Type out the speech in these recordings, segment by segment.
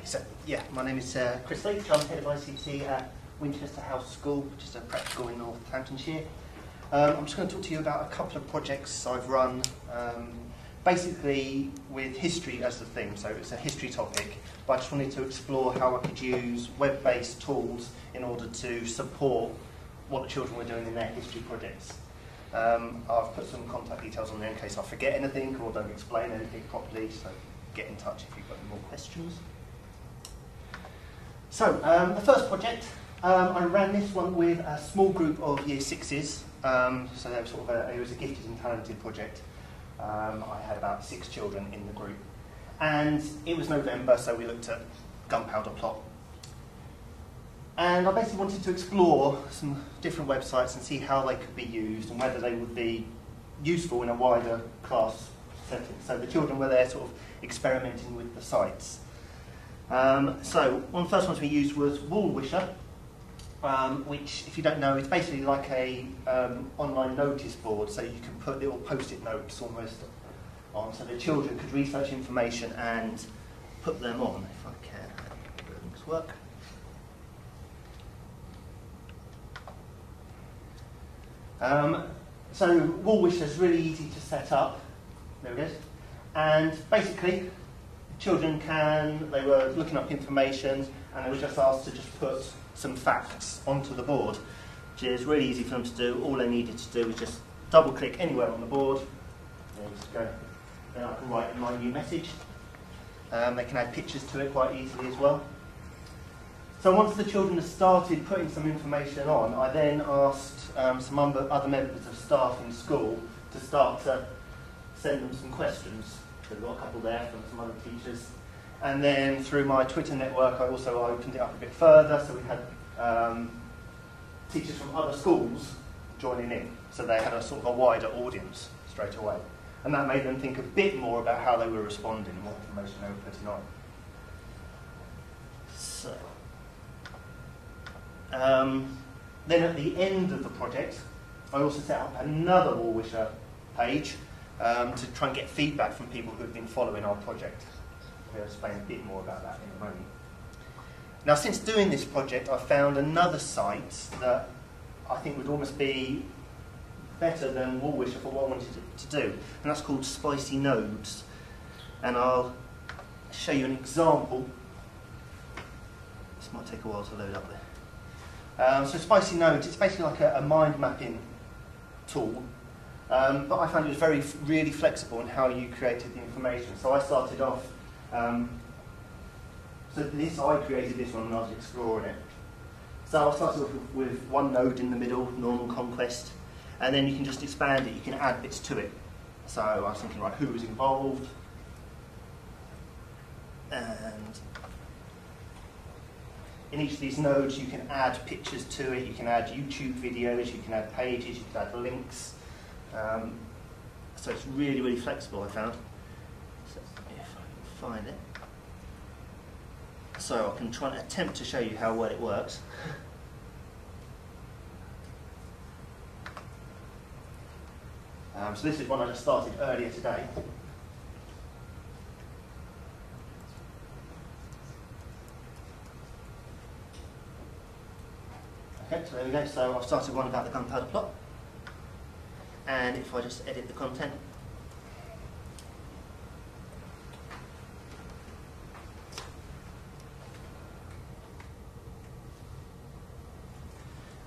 So, yeah, my name is Chris Leach. I'm head of ICT at Winchester House School, which is a prep school in Northamptonshire. I'm just going to talk to you about a couple of projects I've run, basically with history as the theme, so it's a history topic, but I just wanted to explore how I could use web-based tools in order to support what the children were doing in their history projects. I've put some contact details on there in case I forget anything or don't explain anything properly, so get in touch if you've got any more questions. So, the first project, I ran this one with a small group of Year 6s, so they were it was a gifted and talented project. I had about 6 children in the group. And it was November, so we looked at gunpowder plot. And I basically wanted to explore some different websites and see how they could be used and whether they would be useful in a wider class setting. So the children were there sort of experimenting with the sites. So one of the first ones we used was Woolwisher, which, if you don't know, is basically like a online notice board, so you can put little post-it notes almost on, so the children could research information and put them on, if I can. Things work. So Woolwisher is really easy to set up. There it is. And basically, children they were looking up information and they were just asked to just put some facts onto the board, which is really easy for them to do. All they needed to do was just double click anywhere on the board. There you just go. Then I can write my new message. They can add pictures to it quite easily as well. So once the children had started putting some information on, I then asked some other members of staff in school to start to send them some questions. So we've got a couple there from some other teachers. And then through my Twitter network, I also opened it up a bit further, so we had teachers from other schools joining in. So they had a sort of a wider audience straight away. And that made them think a bit more about how they were responding and what information they were putting on. So, then at the end of the project, I also set up another Woolwisher page to try and get feedback from people who have been following our project. I'll explain a bit more about that in a moment. Now, since doing this project, I found another site that I think would almost be better than Woolwisher for what I wanted to do, and that's called Spicy Nodes. And I'll show you an example. This might take a while to load up there. So Spicy Nodes, it's basically like a mind mapping tool, but I found it was really flexible in how you created the information. So I started off, I created this one when I was exploring it. So I started off with one node in the middle, normal conquest, and then you can just expand it, you can add bits to it. So I was thinking, right, who was involved, and in each of these nodes you can add pictures to it, you can add YouTube videos, you can add pages, you can add links. So it's really, really flexible, I found. So if I can find it. So I can try and attempt to show you how well it works. So this is one I just started earlier today. Okay, so there we go. So I've started one about the gunpowder plot. And if I just edit the content.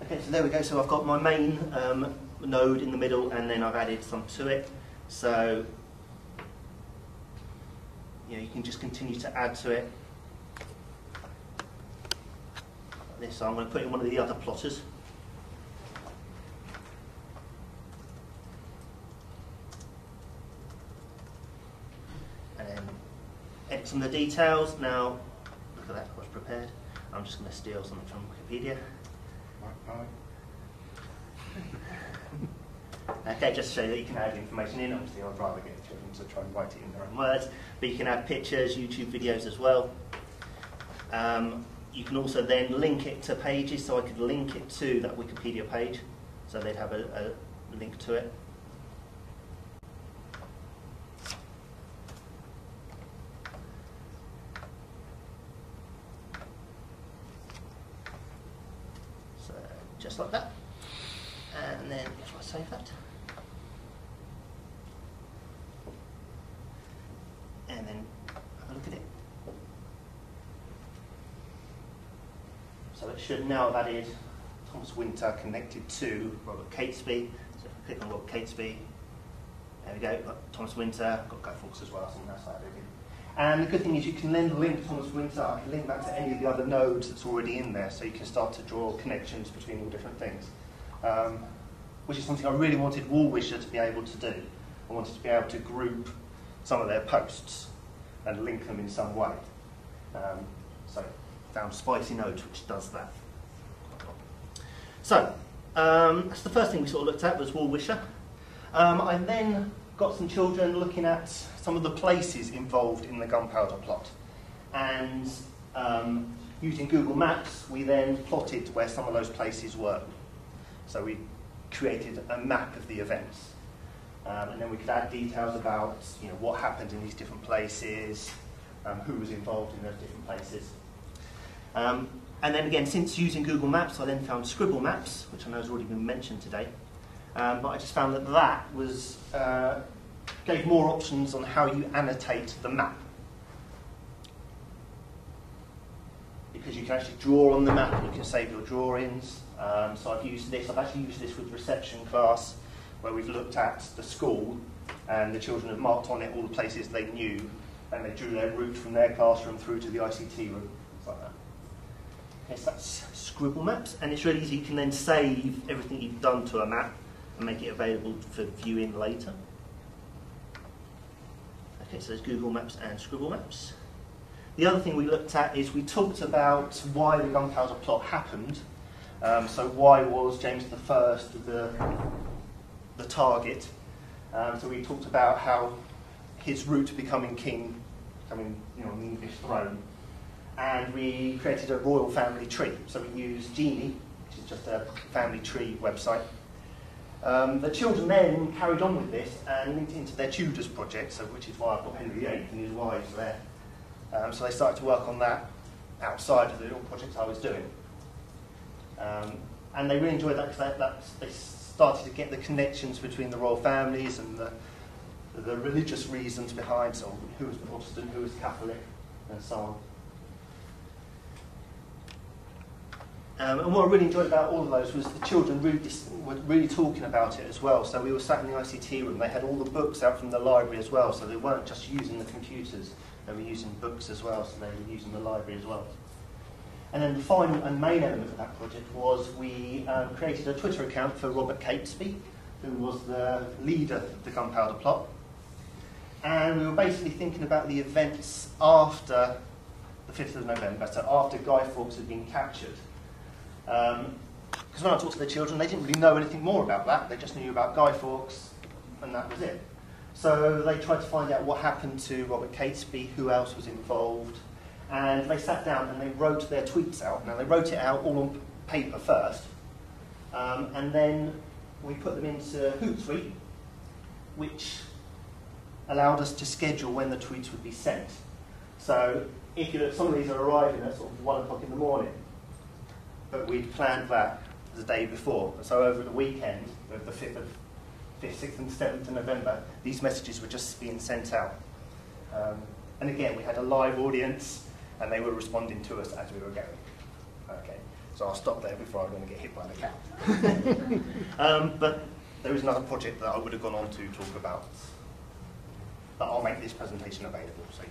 Okay, so there we go. So I've got my main node in the middle, and then I've added some to it. So you can just continue to add to it. Like this. So I'm going to put in one of the other plotters. And then edit some of the details. Now, look at that, what's prepared. I'm just going to steal something from Wikipedia. Okay, just to show you that you can add information in. Obviously, I'd rather get children to try and write it in their own words, but you can add pictures, YouTube videos as well. You can also then link it to pages, so I could link it to that Wikipedia page, so they'd have a link to it. just like that. And then if I save that, and then have a look at it. So it should now have added Thomas Winter connected to Robert Catesby. So if I click on Robert Catesby, there we go, got Thomas Winter, got Guy Fawkes as well, something else I added in. And the good thing is you can then link Thomas Winter, I can link that to any of the other nodes that's already in there, so you can start to draw connections between all different things. Which is something I really wanted Woolwisher to be able to do. I wanted to be able to group some of their posts and link them in some way. So found Spicy Nodes which does that. So that's the first thing we sort of looked at was Woolwisher. I then got some children looking at some of the places involved in the gunpowder plot. And using Google Maps, we then plotted where some of those places were. So we created a map of the events. And then we could add details about what happened in these different places, who was involved in those different places. And then again, since using Google Maps, I then found Scribble Maps, which I know has already been mentioned today. But I just found that that was, gave more options on how you annotate the map. Because you can actually draw on the map and you can save your drawings. So I've used this, I've actually used this with reception class, where we've looked at the school and the children have marked on it all the places they knew and they drew their route from their classroom through to the ICT room, things like that. Okay, so that's Scribble Maps, and it's really easy. You can then save everything you've done to a map and make it available for viewing later. Okay, so there's Google Maps and Scribble Maps. The other thing we looked at is we talked about why the gunpowder plot happened. So why was James I the target? So we talked about how his route to becoming king, becoming on the English throne, and we created a royal family tree. So we used Genie, which is just a family tree website. The children then carried on with this and linked into their Tudors project, so which is why I've got Henry VIII and his wives there. So they started to work on that outside of the little projects I was doing. And they really enjoyed that because they started to get the connections between the royal families and the religious reasons behind, so who was Protestant, who was Catholic, and so on. And what I really enjoyed about all of those was the children were really talking about it as well. So we were sat in the ICT room, they had all the books out from the library as well, so they weren't just using the computers, they were using books as well, so they were using the library as well. And then the final and main element of that project was we created a Twitter account for Robert Catesby, who was the leader of the gunpowder plot. And we were basically thinking about the events after the 5th of November, so after Guy Fawkes had been captured. Because when I talked to the children, they didn't really know anything more about that. They just knew about Guy Fawkes, and that was it. So they tried to find out what happened to Robert Catesby, who else was involved, and they sat down and they wrote their tweets out. Now, they wrote it out all on paper first, and then we put them into Hootsuite, which allowed us to schedule when the tweets would be sent. So if some of these are arriving at sort of 1 o'clock in the morning, but we'd planned that the day before. So over the weekend, of the 5th, 6th and 7th of November, these messages were just being sent out. And again, we had a live audience, and they were responding to us as we were going. Okay, so I'll stop there before I'm going to get hit by the cat. But there is another project that I would have gone on to talk about, but I'll make this presentation available. So.